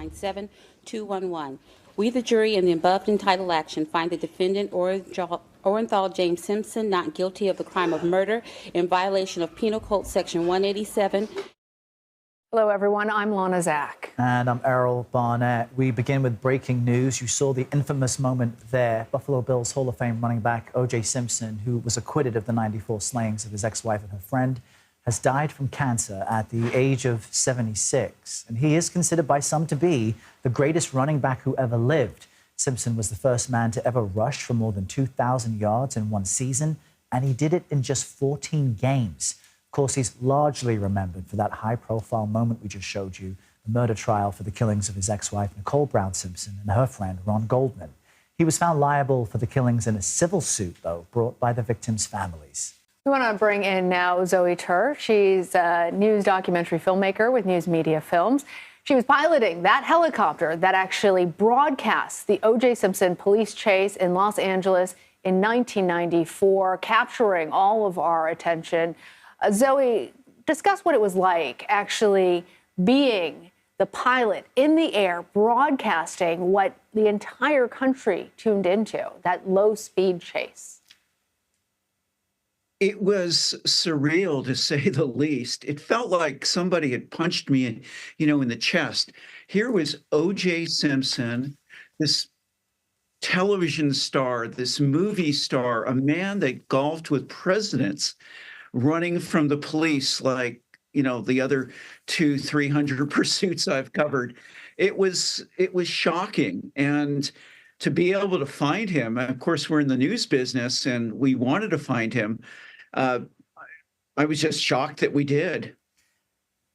line 7211. We, the jury, in the above entitled action, find the defendant Orenthal James Simpson not guilty of the crime of murder in violation of Penal Code Section 187. Hello, everyone. I'm Lana Zach. And I'm Errol Barnett. We begin with breaking news. You saw the infamous moment there. Buffalo Bills Hall of Fame running back O.J. Simpson, who was acquitted of the 94 slayings of his ex-wife and her friend, has died from cancer at the age of 76. And he is considered by some to be the greatest running back who ever lived. Simpson was the first man to ever rush for more than 2,000 yards in one season, and he did it in just 14 games. Of course, he's largely remembered for that high-profile moment we just showed you, the murder trial for the killings of his ex-wife, Nicole Brown Simpson, and her friend, Ron Goldman. He was found liable for the killings in a civil suit, though, brought by the victims' families. We want to bring in now Zoey Tur. She's a news documentary filmmaker with News Media Films. She was piloting that helicopter that actually broadcasts the O.J. Simpson police chase in Los Angeles in 1994, capturing all of our attention. Zoey, discuss what it was like actually being the pilot in the air, broadcasting what the entire country tuned into, that low-speed chase. It was surreal, to say the least. It felt like somebody had punched me in the chest. Here was O.J. Simpson, this television star, this movie star, a man that golfed with presidents, running from the police like, the other 200-300 pursuits I've covered. It was shocking. And to be able to find him, of course, we're in the news business and we wanted to find him. I was just shocked that we did.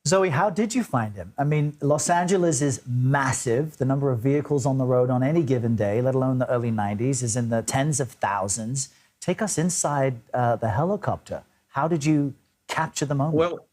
Zoey, how did you find him? I mean, Los Angeles is massive. The number of vehicles on the road on any given day, let alone the early 90s, is in the tens of thousands. Take us inside the helicopter. How did you capture the moment? Well,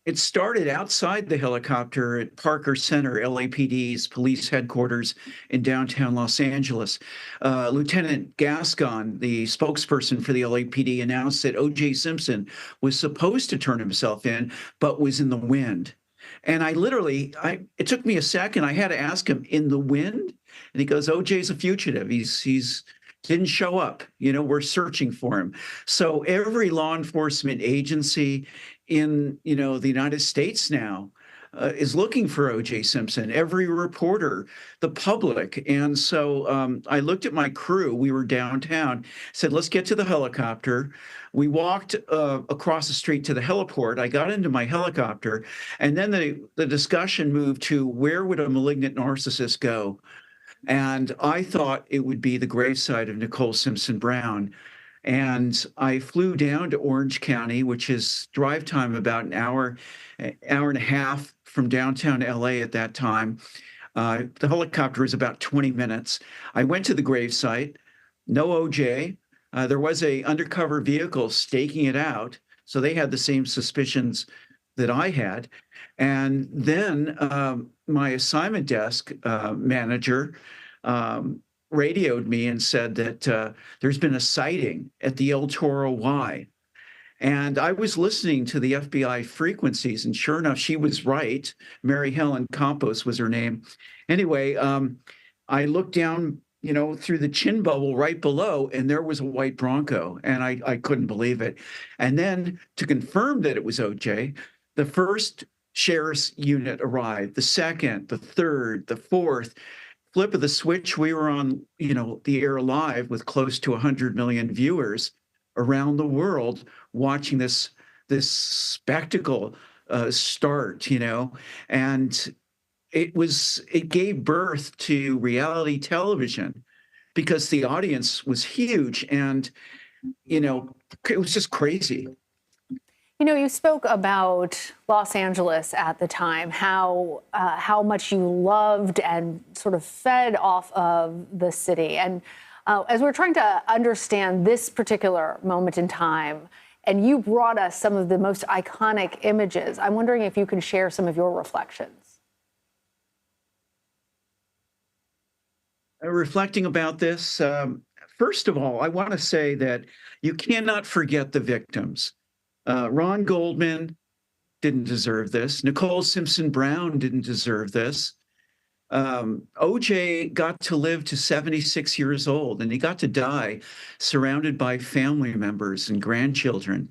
it started outside the helicopter at Parker Center, LAPD's police headquarters in downtown Los Angeles. Lieutenant Gascon, the spokesperson for the LAPD, announced that O.J. Simpson was supposed to turn himself in, but was in the wind. And it took me a second. I had to ask him, in the wind? And he goes, O.J.'s a fugitive. He's didn't show up. We're searching for him. So every law enforcement agency in, the United States now is looking for O.J. Simpson, every reporter, the public. And so I looked at my crew. We were downtown, said, let's get to the helicopter. We walked across the street to the heliport. I got into my helicopter, and then the discussion moved to, where would a malignant narcissist go? And I thought it would be the gravesite of Nicole Simpson Brown. And I flew down to Orange County, which is drive time about an hour and a half from downtown LA at that time. The helicopter is about 20 minutes. I went to the gravesite, no OJ. There was a undercover vehicle staking it out. So they had the same suspicions that I had. And then my assignment desk manager radioed me and said that there's been a sighting at the El Toro Y. And I was listening to the FBI frequencies, and sure enough, she was right. Mary Helen Campos was her name. Anyway, I looked down, through the chin bubble right below, and there was a white Bronco, and I couldn't believe it. And then to confirm that it was OJ, the first sheriff's unit arrived, the second, the third, the fourth. Flip of the switch, we were on, the air live with close to 100 million viewers around the world watching this spectacle start, and it gave birth to reality television because the audience was huge, and it was just crazy. You spoke about Los Angeles at the time, how much you loved and sort of fed off of the city. And as we're trying to understand this particular moment in time, and you brought us some of the most iconic images, I'm wondering if you can share some of your reflections. Reflecting about this, first of all, I want to say that you cannot forget the victims. Ron Goldman didn't deserve this. Nicole Simpson Brown didn't deserve this. OJ got to live to 76 years old, and he got to die surrounded by family members and grandchildren.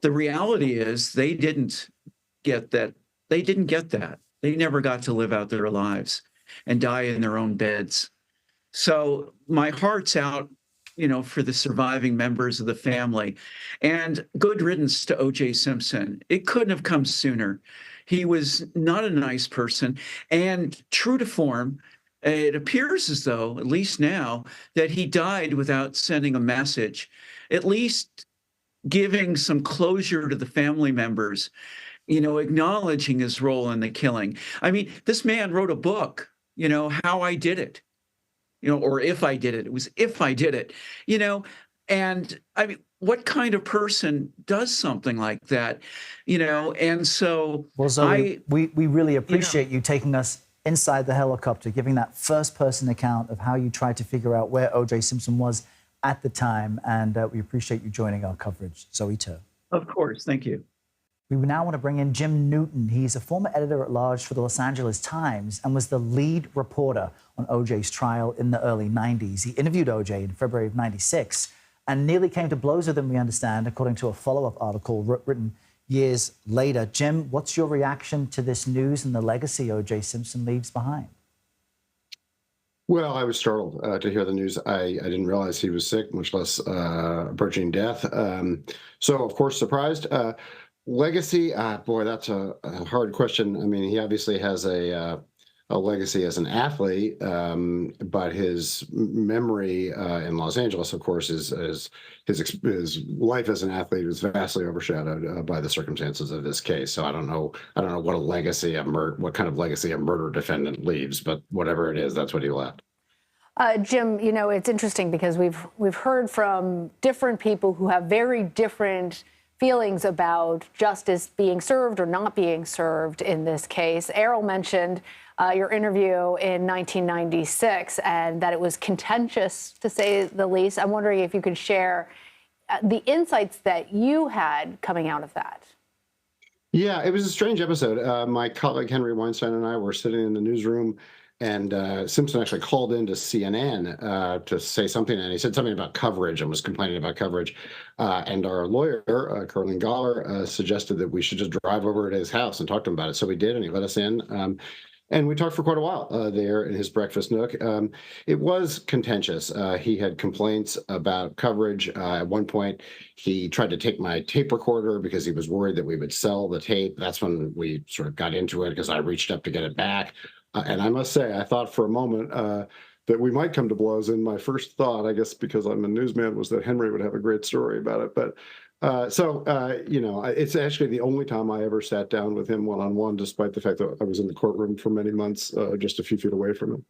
The reality is they didn't get that. They didn't get that. They never got to live out their lives and die in their own beds. So my heart's out, for the surviving members of the family. And good riddance to O.J. Simpson. It couldn't have come sooner. He was not a nice person. And true to form, it appears as though, at least now, that he died without sending a message, at least giving some closure to the family members, acknowledging his role in the killing. I mean, this man wrote a book, How I Did It, or If I Did It. It was If I Did It, and I mean, what kind of person does something like that, And so, well, Zoe, we really appreciate you taking us inside the helicopter, giving that first-person account of how you tried to figure out where O.J. Simpson was at the time, and we appreciate you joining our coverage, Zoey Tur. Of course, thank you. We now want to bring in Jim Newton. He's a former editor-at-large for the Los Angeles Times and was the lead reporter on O.J.'s trial in the early 90s. He interviewed O.J. in February of 96 and nearly came to blows with him, we understand, according to a follow-up article written years later. Jim, what's your reaction to this news and the legacy O.J. Simpson leaves behind? Well, I was startled to hear the news. I didn't realize he was sick, much less approaching death. So, of course, surprised. Legacy, boy, that's a hard question. I mean, he obviously has a legacy as an athlete, but his memory in Los Angeles, of course, is his life as an athlete was vastly overshadowed by the circumstances of this case. So I don't know what a legacy of what kind of legacy a murder defendant leaves, but whatever it is, that's what he left. Jim, it's interesting because we've heard from different people who have very different feelings about justice being served or not being served in this case. Errol mentioned your interview in 1996 and that it was contentious, to say the least. I'm wondering if you could share the insights that you had coming out of that. Yeah, it was a strange episode. My colleague Henry Weinstein and I were sitting in the newsroom, and Simpson actually called into CNN to say something, and he said something about coverage and was complaining about coverage. And our lawyer, Carlin Galler, suggested that we should just drive over to his house and talk to him about it. So we did, and he let us in. And we talked for quite a while there in his breakfast nook. It was contentious. He had complaints about coverage. At one point, he tried to take my tape recorder because he was worried that we would sell the tape. That's when we sort of got into it because I reached up to get it back. And I must say, I thought for a moment that we might come to blows. And my first thought, I guess because I'm a newsman, was that Henry would have a great story about it. But it's actually the only time I ever sat down with him one-on-one, despite the fact that I was in the courtroom for many months, just a few feet away from him.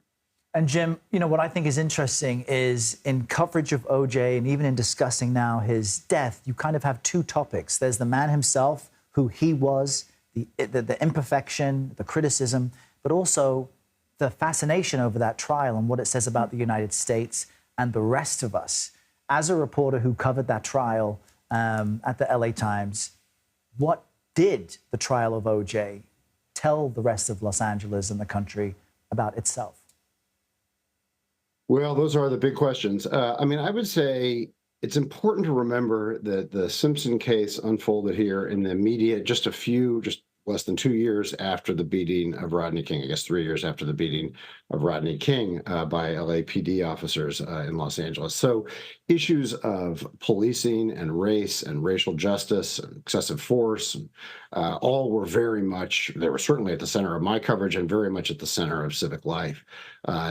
And Jim, what I think is interesting is in coverage of O.J. and even in discussing now his death, you kind of have two topics. There's the man himself, who he was, the imperfection, the criticism, but also the fascination over that trial and what it says about the United States and the rest of us. As a reporter who covered that trial at the LA Times, what did the trial of O.J. tell the rest of Los Angeles and the country about itself? Well, those are the big questions. I would say it's important to remember that the Simpson case unfolded here in the immediate, just less than 2 years after the beating of Rodney King, I guess 3 years after the beating of Rodney King by LAPD officers in Los Angeles. So issues of policing and race and racial justice and excessive force, all were they were certainly at the center of my coverage and very much at the center of civic life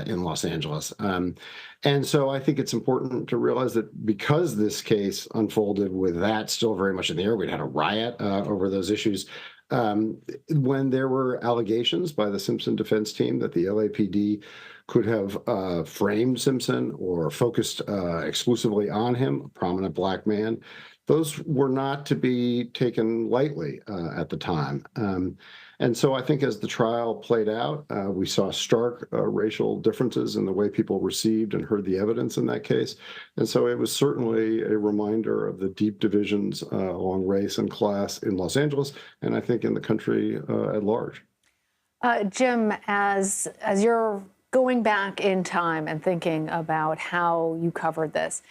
in Los Angeles. And so I think it's important to realize that because this case unfolded with that still very much in the air, we'd had a riot over those issues. When there were allegations by the Simpson defense team that the LAPD could have framed Simpson or focused exclusively on him, a prominent black man, those were not to be taken lightly at the time. And so I think as the trial played out, we saw stark racial differences in the way people received and heard the evidence in that case. And so it was certainly a reminder of the deep divisions along race and class in Los Angeles, and I think in the country at large. Jim, as you're going back in time and thinking about how you covered this,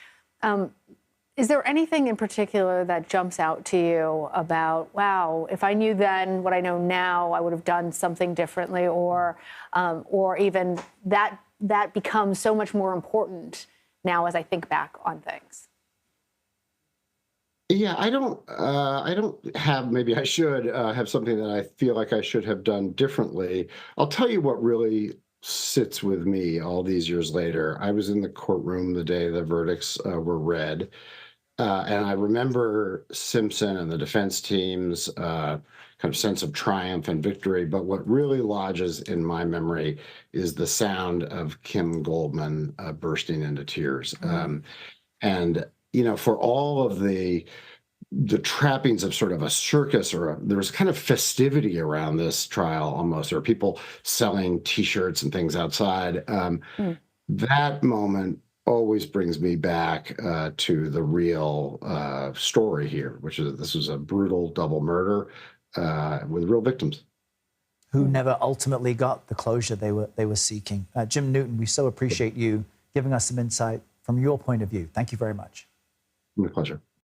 is there anything in particular that jumps out to you about, wow, if I knew then what I know now, I would have done something differently, or even that becomes so much more important now as I think back on things? Yeah, I don't have, maybe I should have something that I feel like I should have done differently. I'll tell you what really sits with me all these years later. I was in the courtroom the day the verdicts were read. And I remember Simpson and the defense team's kind of sense of triumph and victory. But what really lodges in my memory is the sound of Kim Goldman bursting into tears. And, for all of the trappings of sort of a circus, there was kind of festivity around this trial almost, or people selling T-shirts and things outside. That moment always brings me back to the real story here, which is this was a brutal double murder with real victims who never ultimately got the closure they were seeking. Jim Newton, we so appreciate you giving us some insight from your point of view. Thank you very much. My pleasure.